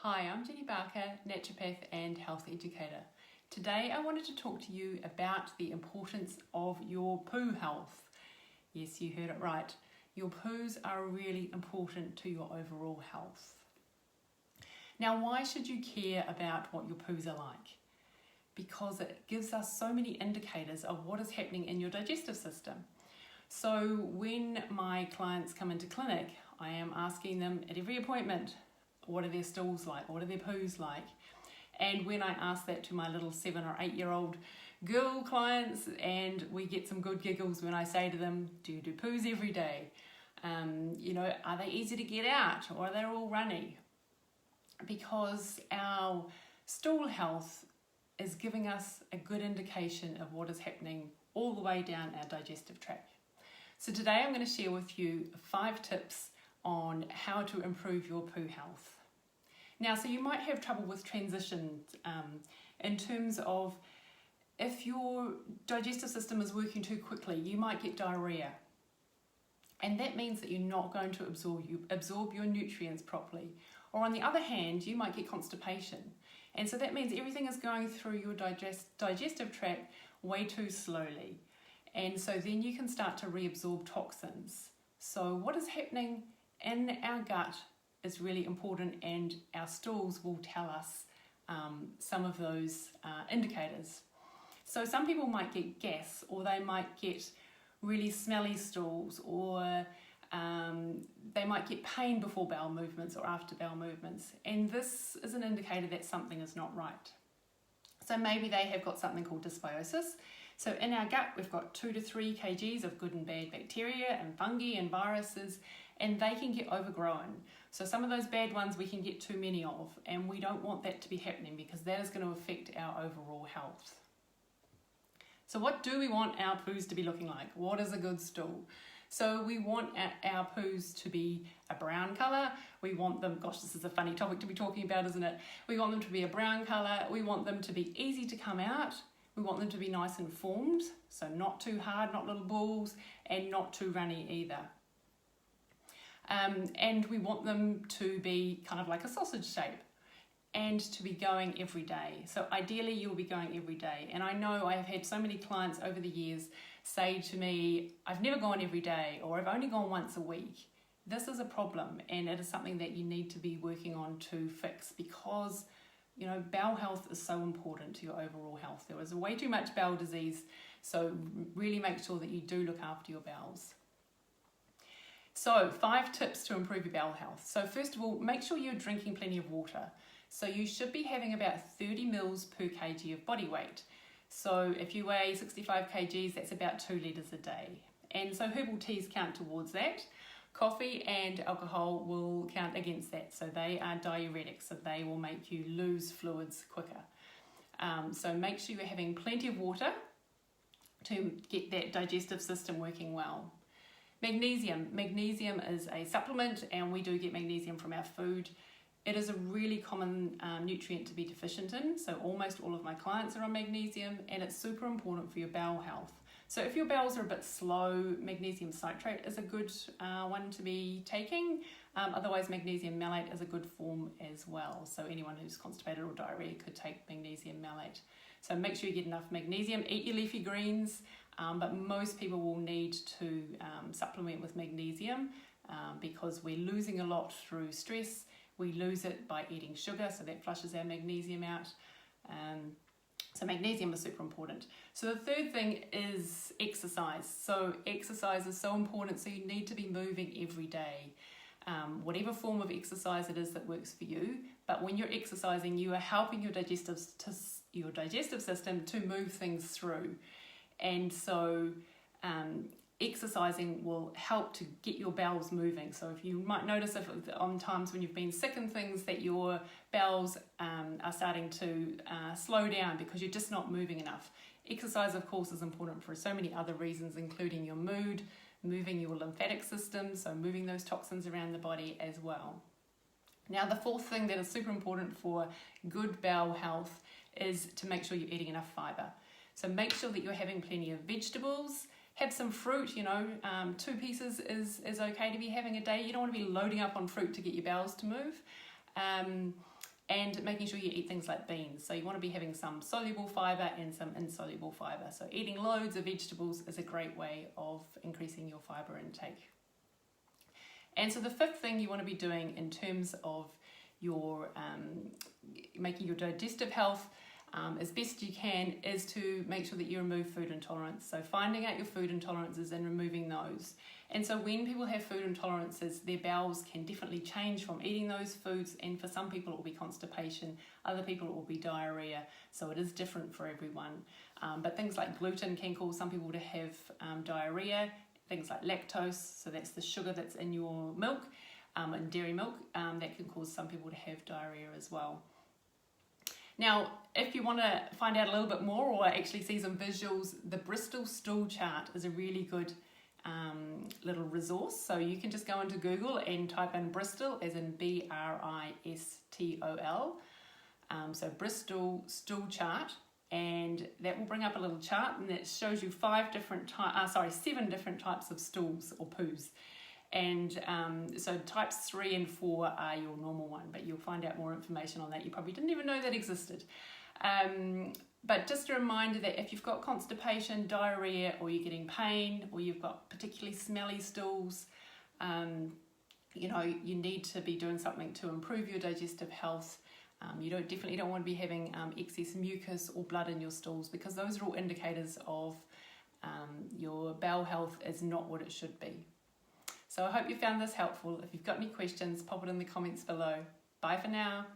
Hi, I'm Jenny Barker, naturopath and health educator. Today I wanted to talk to you about the importance of your poo health. Yes, you heard it right. Your poos are really important to your overall health. Now, why should you care about what your poos are like? Because it gives us so many indicators of what is happening in your digestive system. So when my clients come into clinic, I am asking them at every appointment, what are their stools like? What are their poos like? And when I ask that to my little 7 or 8 year old girl clients, and we get some good giggles when I say to them, do you do poos every day? Are they easy to get out, or are they all runny? Because our stool health is giving us a good indication of what is happening all the way down our digestive tract. So today I'm going to share with you 5 tips on how to improve your poo health. Now, so you might have trouble with transitions in terms of if your digestive system is working too quickly, you might get diarrhea. And that means that you're not going to absorb your nutrients properly. Or on the other hand, you might get constipation. And so that means everything is going through your digestive tract way too slowly. And so then you can start to reabsorb toxins. So what is happening in our gut is really important, and our stools will tell us some of those indicators. So some people might get gas, or they might get really smelly stools, or they might get pain before bowel movements or after bowel movements, and this is an indicator that something is not right. So maybe they have got something called dysbiosis. So in our gut we've got 2 to 3 kgs of good and bad bacteria and fungi and viruses, and they can get overgrown. So some of those bad ones we can get too many of, and we don't want that to be happening because that is going to affect our overall health. So what do we want our poos to be looking like? What is a good stool? So we want our poos to be a brown colour. We want them, gosh, this is a funny topic to be talking about, isn't it? We want them to be a brown colour. We want them to be easy to come out. We want them to be nice and formed, so not too hard, not little balls, and not too runny either. And we want them to be kind of like a sausage shape and to be going every day. So ideally you'll be going every day. And I know I have had so many clients over the years say to me, I've never gone every day, or I've only gone once a week. This is a problem, and it is something that you need to be working on to fix, because bowel health is so important to your overall health. There is way too much bowel disease, so really make sure that you do look after your bowels. So 5 tips to improve your bowel health. So first of all, make sure you're drinking plenty of water. So you should be having about 30 mils per kg of body weight. So if you weigh 65 kgs, that's about 2 litres a day. And so herbal teas count towards that. Coffee and alcohol will count against that. So they are diuretics, so they will make you lose fluids quicker. So make sure you're having plenty of water to get that digestive system working well. Magnesium. Magnesium is a supplement, and we do get magnesium from our food. It is a really common nutrient to be deficient in, so almost all of my clients are on magnesium, and it's super important for your bowel health. So if your bowels are a bit slow, magnesium citrate is a good one to be taking. Otherwise, magnesium malate is a good form as well. So anyone who's constipated or diarrhea could take magnesium malate. So make sure you get enough magnesium. Eat your leafy greens, but most people will need to supplement with magnesium because we're losing a lot through stress. We lose it by eating sugar, so that flushes our magnesium out. So magnesium is super important. So the third thing is exercise. So exercise is so important, so you need to be moving every day. Whatever form of exercise it is that works for you, but when you're exercising, you are helping your digestive system to move things through. And so exercising will help to get your bowels moving. So if you might notice if on times when you've been sick and things that your bowels are starting to slow down because you're just not moving enough. Exercise, of course, is important for so many other reasons, including your mood, moving your lymphatic system, so moving those toxins around the body as well. Now, the fourth thing that is super important for good bowel health is to make sure you're eating enough fibre. So make sure that you're having plenty of vegetables. Have some fruit, 2 pieces is okay to be having a day. You don't want to be loading up on fruit to get your bowels to move. and making sure you eat things like beans. So you want to be having some soluble fibre and some insoluble fibre. So eating loads of vegetables is a great way of increasing your fibre intake. And so the fifth thing you want to be doing in terms of your making your digestive health as best you can is to make sure that you remove food intolerance. So finding out your food intolerances and removing those. And so when people have food intolerances, their bowels can definitely change from eating those foods, and for some people it will be constipation, other people it will be diarrhea, so it is different for everyone. But things like gluten can cause some people to have diarrhea, things like lactose, so that's the sugar that's in your milk, and dairy milk, that can cause some people to have diarrhea as well. Now, if you want to find out a little bit more or actually see some visuals, the Bristol Stool chart is a really good little resource. So you can just go into Google and type in Bristol, as in Bristol. So Bristol Stool chart, and that will bring up a little chart, and it shows you 7 different types of stools or poos. And so types 3 and 4 are your normal one, but you'll find out more information on that. You probably didn't even know that existed. But just a reminder that if you've got constipation, diarrhea, or you're getting pain, or you've got particularly smelly stools, you need to be doing something to improve your digestive health. You definitely don't want to be having excess mucus or blood in your stools, because those are all indicators of your bowel health is not what it should be. So I hope you found this helpful. If you've got any questions, pop it in the comments below. Bye for now.